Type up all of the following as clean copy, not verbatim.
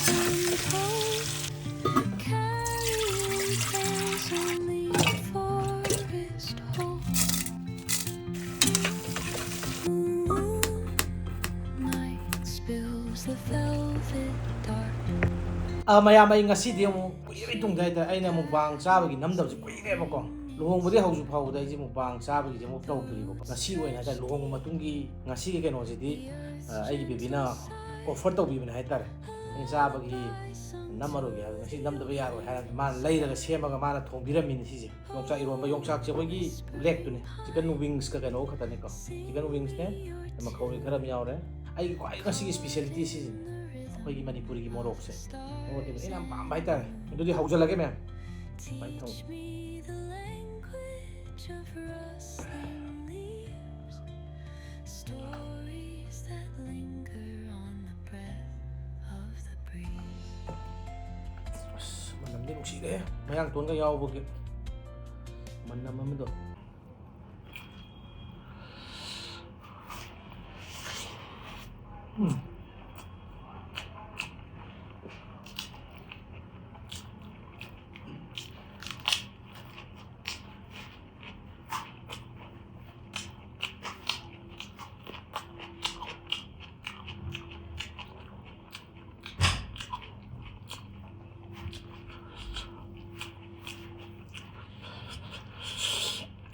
Carrying tales only a forest holds. Moonlight spills the velvet dark. ꯃꯌꯥꯝ ꯑꯩ ꯉꯁꯤꯗꯤ ꯑꯃꯨꯛ ꯀꯨꯏꯔꯕꯩ ꯇꯨꯡꯗ ꯍꯥꯏꯇꯥꯔꯦ ꯑꯩꯅ ꯃꯨꯛꯕꯥꯡ ꯆꯥꯕꯒꯤ ꯅꯝꯗꯕꯁꯦ ꯀꯨꯏꯔꯦꯕꯀꯣ ꯂꯨꯍꯣꯡꯕꯗꯤ ꯍꯧꯖꯤꯛ ꯐꯥꯎꯕꯗ ꯑꯩꯁꯦ ꯃꯨꯛꯕꯥꯡ ꯆꯥꯕꯒꯤꯁꯦ ꯑꯃꯨꯛ ꯇꯧꯗ꯭ꯔꯤꯕꯀꯣ ꯉꯁꯤ ꯑꯣꯏꯅ ꯍꯥꯏꯇꯥꯔꯦ ꯂꯨꯍꯣꯡꯕ ꯃꯇꯨꯡꯒꯤ ꯉꯁꯤꯒꯤ ꯀꯩꯅꯣꯁꯤꯗꯤ ꯑꯩꯒꯤ ꯕꯦꯕꯤꯅ ꯑꯣꯐꯔ ꯇꯧꯕꯤꯕꯅꯦ ꯍꯥꯏꯇꯥꯔꯦ ꯑꯩꯅ ꯆꯥꯕꯒꯤ ꯅꯝꯃꯔꯣꯏꯒꯦ ꯍꯥꯏꯕ ꯉꯁꯤ ꯅꯝꯗꯕ ꯌꯥꯔꯣꯏ ꯍꯥꯏꯔꯒ ꯃꯥꯅ ꯂꯩꯔꯒ ꯁꯦꯝꯃꯒ ꯃꯥꯅ ꯊꯣꯡꯕꯤꯔꯝꯃꯤꯅꯦ ꯁꯤꯁꯦ ꯌꯣꯡꯆꯥꯛ ꯏꯔꯣꯟꯕ ꯌꯣꯡꯆꯥꯛꯁꯦ ꯑꯩꯈꯣꯏꯒꯤ ꯕ꯭ꯂꯦꯛꯇꯨꯅꯦ ꯆꯤꯛꯀꯟ ꯋꯤꯡꯁꯀ ꯀꯩꯅꯣ ꯈꯛꯇꯅꯦꯀꯣ ꯆꯤꯛꯀꯟ ꯋꯤꯡꯁꯅꯦ ꯃꯈꯧꯔꯤ ꯈꯔ ꯑꯃ ꯌꯥꯎꯔꯦ ꯑꯩꯒꯤ ꯈ꯭ꯋꯥꯏ ꯉꯁꯤꯒꯤ ꯏꯁꯄꯤꯁꯦꯂꯤꯇꯤ ꯁꯤꯁꯤꯅꯦ ꯑꯩꯈꯣꯏꯒꯤ ꯃꯅꯤꯄꯨꯔꯤꯒꯤ ꯃꯣꯔꯣꯛꯁꯦ ꯃꯣꯔꯣꯛꯁꯦ ꯑꯩꯅ ꯌꯥꯝ ꯄꯥꯝꯕ ꯍꯥꯏꯇꯥꯔꯦ ꯑꯗꯨꯗꯤ ꯍꯧꯖꯤꯜꯂꯒꯦ ꯃꯌꯥꯝ ꯁꯨꯃꯥꯏꯅ ꯊꯝ Teach me the language of rustling leaves, stories that linger on the breath of the breeze. ꯑꯁ ꯃꯅꯝꯗꯤ ꯅꯨꯡꯁꯤꯔꯦ ꯃꯌꯥꯡꯇꯣꯟꯒ ꯌꯥꯎꯕꯒꯤ ꯃꯅꯝ ꯑꯃꯗꯣ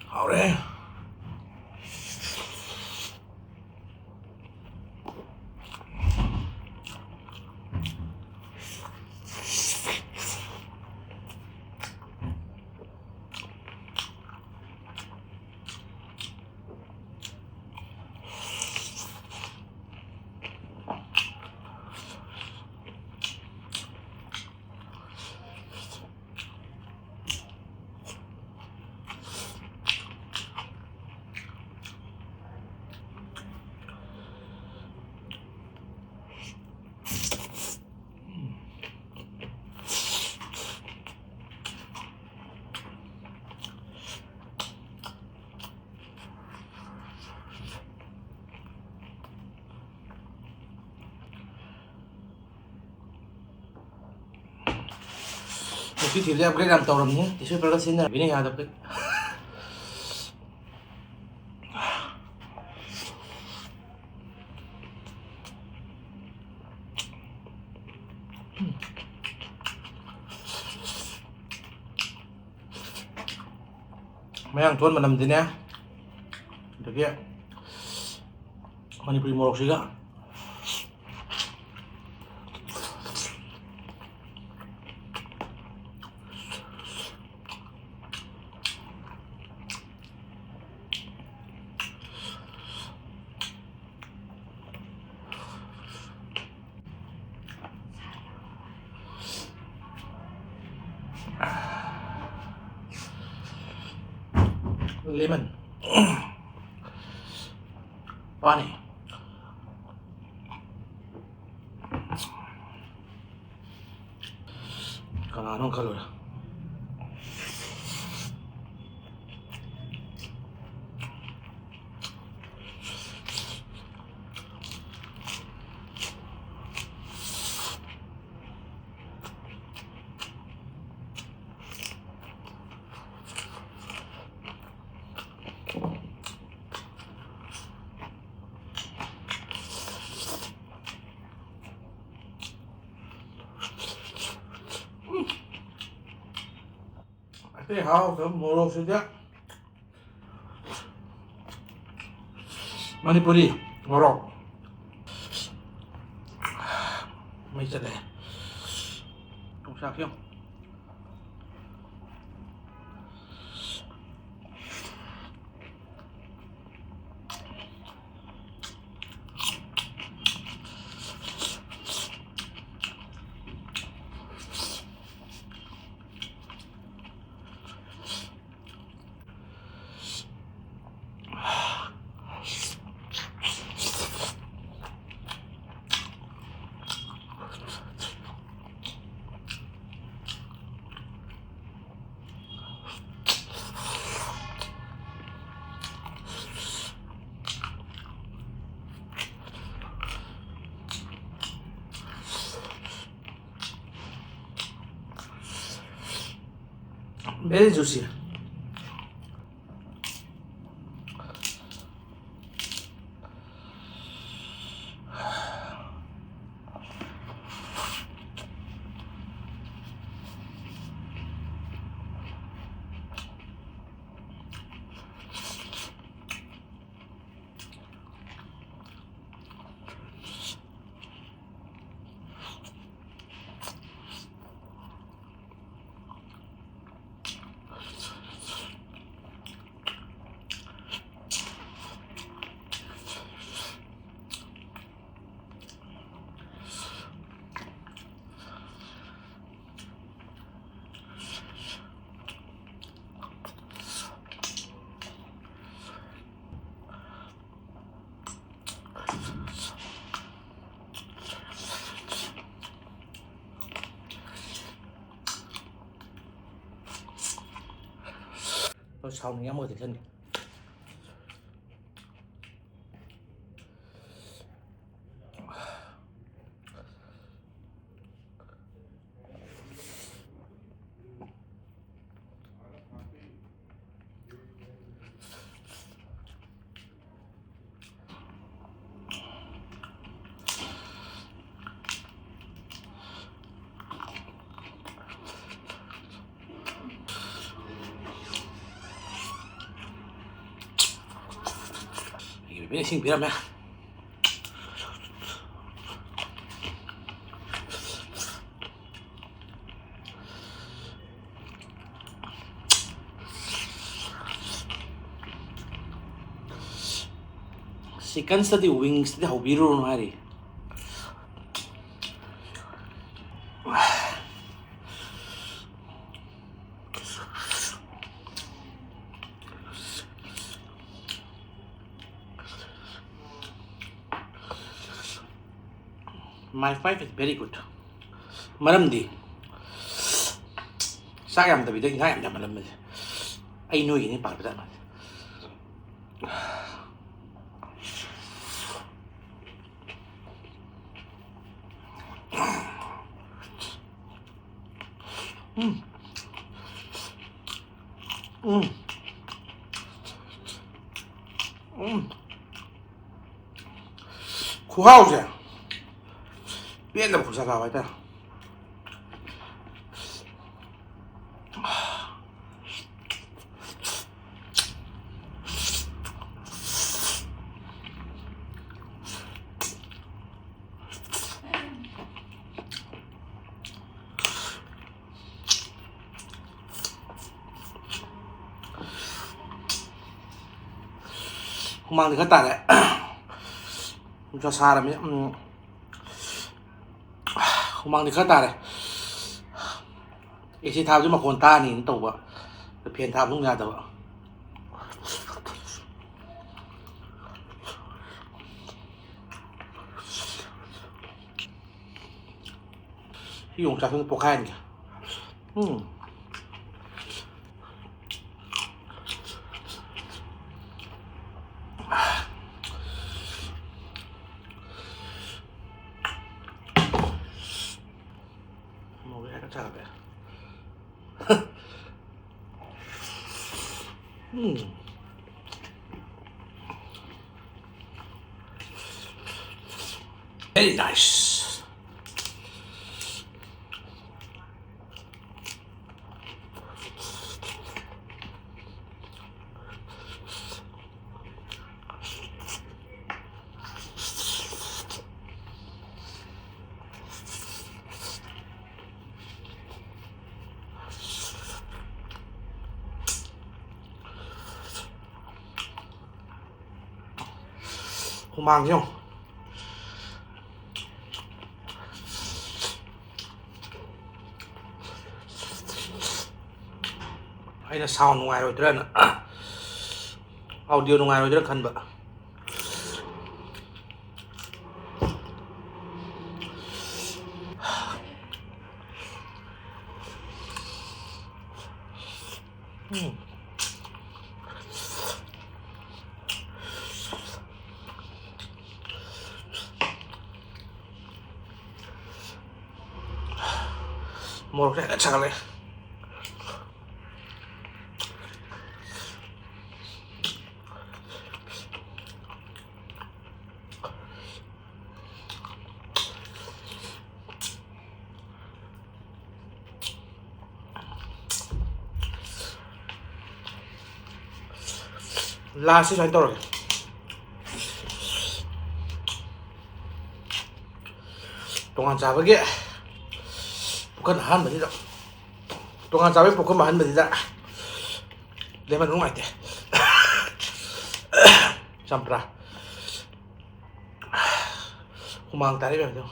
하오래 ꯅꯨꯄꯤ ꯊꯤꯕꯗ ꯑꯞꯒ꯭ꯔꯦꯗ ꯌꯥꯝ ꯇꯧꯔꯝꯅꯤ ꯇꯤꯁꯨ ꯄꯦꯄꯔꯒ ꯁꯤꯖꯤꯟꯅꯕꯤꯅ ꯌꯥꯗꯕꯗ ꯃꯌꯥꯡꯊꯣꯟ ꯃꯅꯝꯗꯤꯅꯦ ꯑꯗꯒꯤ Manipuri ꯃꯣꯔꯣꯛꯁꯤꯒ lemon pani kananong kalora cái hao cái moro sudah Manipuri morok mấy chân này không sao không Very juicy. Sau này em ơi thì thân. Bên sinh biết không Chicken study wings study how biro no hari. My wife is very good. Malam di. Sayang tapi dia sayang dah malam ni. I know ini pak betul mas. Kuhau je. Biar dah pusat awak dah. Mang thì khá tạt đấy. Cho xa là mới không mang thì khá tạt đấy. Ý chí thao chứ mà còn ta nhìn tàu ạ. Phiền thao xuống nhà tàu ạ. Khi dùng trà phương bọc hành kìa. Chắc là vậy. Very nice. Không mang chứ không? Hay là sound ngoài rồi thế nữa. Audio ngoài rồi rất khăn bận. Một cái chắc này. ꯂꯥꯁꯁꯤ ꯁꯨꯃꯥꯏꯅ ꯇꯧꯔꯒꯦ ꯇꯣꯉꯥꯟ ꯆꯥꯕꯒꯤ ꯄꯨꯈꯝ ꯑꯍꯥꯟꯕꯁꯤꯗ ꯇꯣꯉꯥꯟ ꯆꯥꯕꯒꯤ ꯄꯨꯈꯝ ꯑꯍꯥꯟꯕꯁꯤꯗ lemon ꯅꯨꯡꯉꯥꯏꯇꯦ ꯆꯝꯄ꯭ꯔꯥ ꯍꯨꯃꯥꯡ ꯇꯥꯔꯦ ꯃꯌꯥꯝꯗꯣ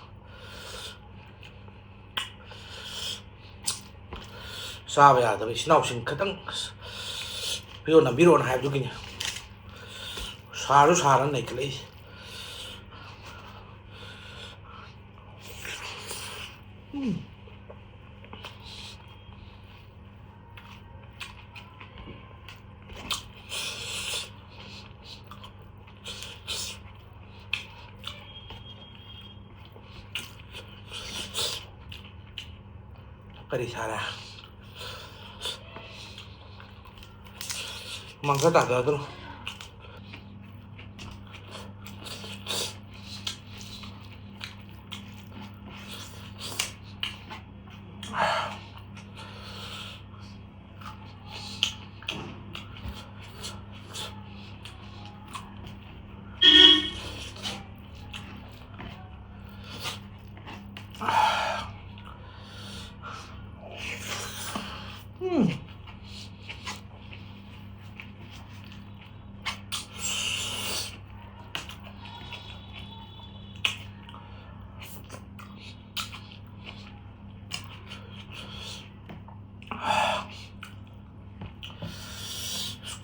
ꯆꯥꯕ ꯌꯥꯗꯕ ꯏꯆꯤꯟ ꯏꯅꯥꯎꯁꯤꯡ ꯈꯤꯇꯪ ꯄꯤꯔꯣ ꯅꯝꯕꯤꯔꯣꯅ ꯍꯥꯏꯕꯗꯨꯒꯤꯅꯤ ꯁꯥꯔꯁꯨ ꯁꯥꯔꯅ ꯂꯩꯈꯠꯂꯛꯏꯁꯦ ꯀꯔꯤ ꯁꯥꯔꯦ ꯍꯨꯃꯥꯡ ꯈꯔ ꯇꯥꯗꯗ꯭ꯔꯣ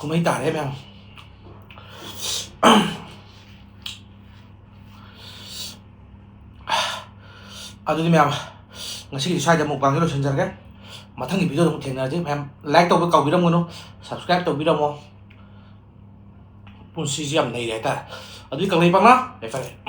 ꯀꯨꯝꯍꯩ ꯇꯥꯔꯦ ꯃꯌꯥꯝ ꯑꯗꯨꯗꯤ ꯃꯌꯥꯝ ꯉꯁꯤꯒꯤ ꯁ꯭ꯋꯥꯏꯗ ꯃꯨꯛꯕꯥꯡꯁꯦ ꯂꯣꯏꯁꯤꯟꯖꯔꯒꯦ ꯃꯊꯪꯒꯤ ꯚꯤꯗꯤꯑꯣꯗ ꯑꯃꯨꯛ ꯊꯦꯡꯅꯔꯁꯤ ꯃꯌꯥꯝ ꯂꯥꯏꯛ ꯇꯧꯕ ꯀꯥꯎꯕꯤꯔꯝꯒꯅꯨ ꯁꯕꯁꯀ꯭ꯔꯥꯏꯕ ꯇꯧꯕꯤꯔꯝꯃꯣ ꯄꯨꯟꯁꯤꯁꯤ ꯌꯥꯝ ꯅꯩꯔꯦ ꯍꯥꯏꯇꯥꯔꯦ ꯑꯗꯨꯗꯤ ꯀꯪꯂꯩ ꯄꯥꯛꯅ ꯌꯥꯏꯐꯔꯦ